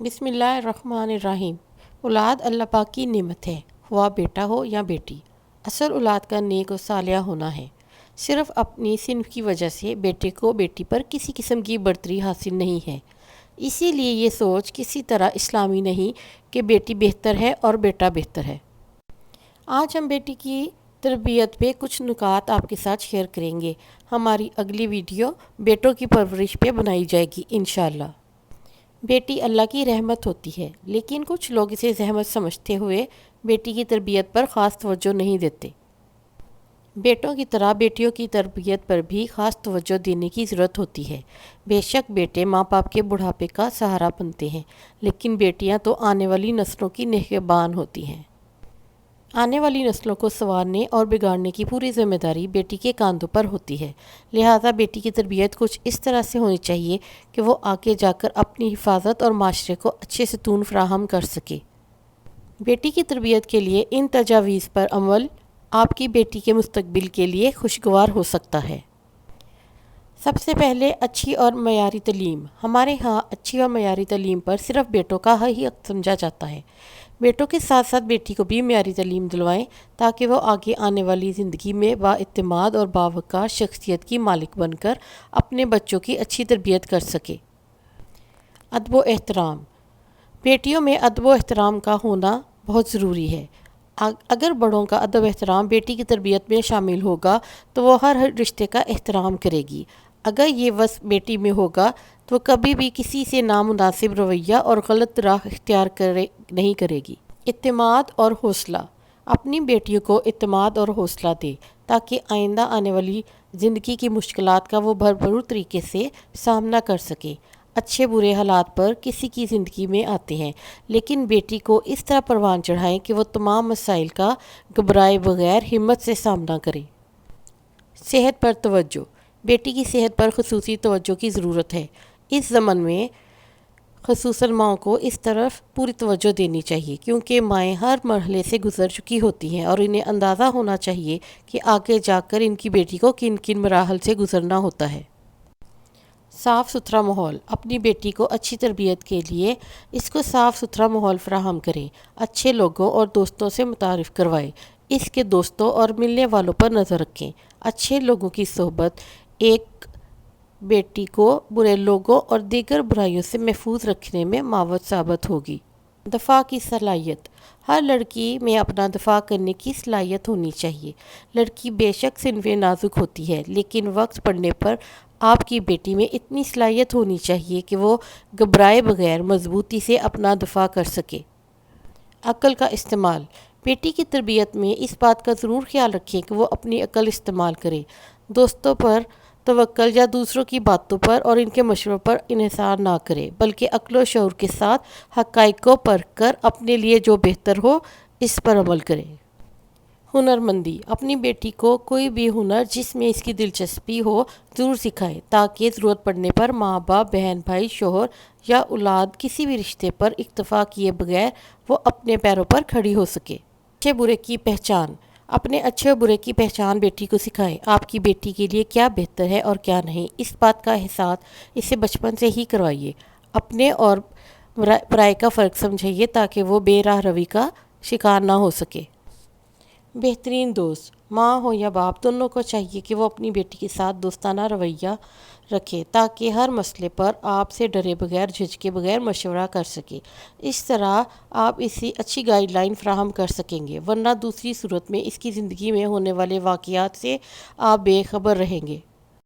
بسم اللہ الرحمن الرحیم۔ اولاد اللہ پاک کی نعمت ہے، خواہ بیٹا ہو یا بیٹی۔ اصل اولاد کا نیک و صالح ہونا ہے۔ صرف اپنی صنف کی وجہ سے بیٹے کو بیٹی پر کسی قسم کی برتری حاصل نہیں ہے۔ اسی لیے یہ سوچ کسی طرح اسلامی نہیں کہ بیٹی بہتر ہے اور بیٹا بہتر ہے۔ آج ہم بیٹی کی تربیت پہ کچھ نکات آپ کے ساتھ شیئر کریں گے۔ ہماری اگلی ویڈیو بیٹوں کی پرورش پہ بنائی جائے گی انشاءاللہ۔ بیٹی اللہ کی رحمت ہوتی ہے، لیکن کچھ لوگ اسے زحمت سمجھتے ہوئے بیٹی کی تربیت پر خاص توجہ نہیں دیتے۔ بیٹوں کی طرح بیٹیوں کی تربیت پر بھی خاص توجہ دینے کی ضرورت ہوتی ہے۔ بے شک بیٹے ماں باپ کے بڑھاپے کا سہارا بنتے ہیں، لیکن بیٹیاں تو آنے والی نسلوں کی نگہبان ہوتی ہیں۔ آنے والی نسلوں کو سنوارنے اور بگاڑنے کی پوری ذمہ داری بیٹی کے کاندھوں پر ہوتی ہے۔ لہٰذا بیٹی کی تربیت کچھ اس طرح سے ہونی چاہیے کہ وہ آگے جا کر اپنی حفاظت اور معاشرے کو اچھے ستون فراہم کر سکے۔ بیٹی کی تربیت کے لیے ان تجاویز پر عمل آپ کی بیٹی کے مستقبل کے لیے خوشگوار ہو سکتا ہے۔ سب سے پہلے اچھی اور معیاری تعلیم۔ ہمارے ہاں اچھی اور معیاری تعلیم پر صرف بیٹوں کا ہی حق سمجھا جاتا ہے۔ بیٹوں کے ساتھ ساتھ بیٹی کو بھی معیاری تعلیم دلوائیں تاکہ وہ آگے آنے والی زندگی میں بااعتماد اور باوقار شخصیت کی مالک بن کر اپنے بچوں کی اچھی تربیت کر سکے۔ ادب و احترام۔ بیٹیوں میں ادب و احترام کا ہونا بہت ضروری ہے۔ اگر بڑوں کا ادب و احترام بیٹی کی تربیت میں شامل ہوگا تو وہ ہر رشتے کا احترام کرے گی۔ اگر یہ وصف بیٹی میں ہوگا تو کبھی بھی کسی سے نامناسب رویہ اور غلط راہ اختیار نہیں کرے گی۔ اعتماد اور حوصلہ۔ اپنی بیٹیوں کو اعتماد اور حوصلہ دے تاکہ آئندہ آنے والی زندگی کی مشکلات کا وہ بھرپور طریقے سے سامنا کر سکے۔ اچھے برے حالات پر کسی کی زندگی میں آتے ہیں، لیکن بیٹی کو اس طرح پروان چڑھائیں کہ وہ تمام مسائل کا گھبرائے بغیر ہمت سے سامنا کرے۔ صحت پر توجہ۔ بیٹی کی صحت پر خصوصی توجہ کی ضرورت ہے۔ اس زمن میں خصوصاً ماؤں کو اس طرف پوری توجہ دینی چاہیے، کیونکہ مائیں ہر مرحلے سے گزر چکی ہوتی ہیں اور انہیں اندازہ ہونا چاہیے کہ آگے جا کر ان کی بیٹی کو کن کن مراحل سے گزرنا ہوتا ہے۔ صاف ستھرا ماحول۔ اپنی بیٹی کو اچھی تربیت کے لیے اس کو صاف ستھرا ماحول فراہم کریں۔ اچھے لوگوں اور دوستوں سے متعارف کروائیں۔ اس کے دوستوں اور ملنے والوں پر نظر رکھیں۔ اچھے لوگوں کی صحبت ایک بیٹی کو برے لوگوں اور دیگر برائیوں سے محفوظ رکھنے میں معاون ثابت ہوگی۔ دفاع کی صلاحیت۔ ہر لڑکی میں اپنا دفاع کرنے کی صلاحیت ہونی چاہیے۔ لڑکی بے شک صنف نازک ہوتی ہے، لیکن وقت پڑنے پر آپ کی بیٹی میں اتنی صلاحیت ہونی چاہیے کہ وہ گھبرائے بغیر مضبوطی سے اپنا دفاع کر سکے۔ عقل کا استعمال۔ بیٹی کی تربیت میں اس بات کا ضرور خیال رکھیں کہ وہ اپنی عقل استعمال کرے۔ دوستوں پر توکل یا دوسروں کی باتوں پر اور ان کے مشوروں پر انحصار نہ کرے، بلکہ عقل و شعور کے ساتھ حقائق کو پرکھ کر اپنے لیے جو بہتر ہو اس پر عمل کرے۔ ہنرمندی۔ اپنی بیٹی کو کوئی بھی ہنر جس میں اس کی دلچسپی ہو ضرور سکھائیں تاکہ ضرورت پڑنے پر ماں باپ، بہن بھائی، شوہر یا اولاد کسی بھی رشتے پر اکتفا کیے بغیر وہ اپنے پیروں پر کھڑی ہو سکے۔ اچھے برے کی پہچان۔ اپنے اچھے اور برے کی پہچان بیٹی کو سکھائیں۔ آپ کی بیٹی کے لیے کیا بہتر ہے اور کیا نہیں، اس بات کا احساس اسے بچپن سے ہی کروائیے۔ اپنے اور برائے کا فرق سمجھائیے تاکہ وہ بے راہ روی کا شکار نہ ہو سکے۔ بہترین دوست۔ ماں ہو یا باپ دونوں کو چاہیے کہ وہ اپنی بیٹی کے ساتھ دوستانہ رویہ رکھے تاکہ ہر مسئلے پر آپ سے ڈرے بغیر، جھجکے بغیر مشورہ کر سکے۔ اس طرح آپ اسے اچھی گائیڈ لائن فراہم کر سکیں گے، ورنہ دوسری صورت میں اس کی زندگی میں ہونے والے واقعات سے آپ بے خبر رہیں گے۔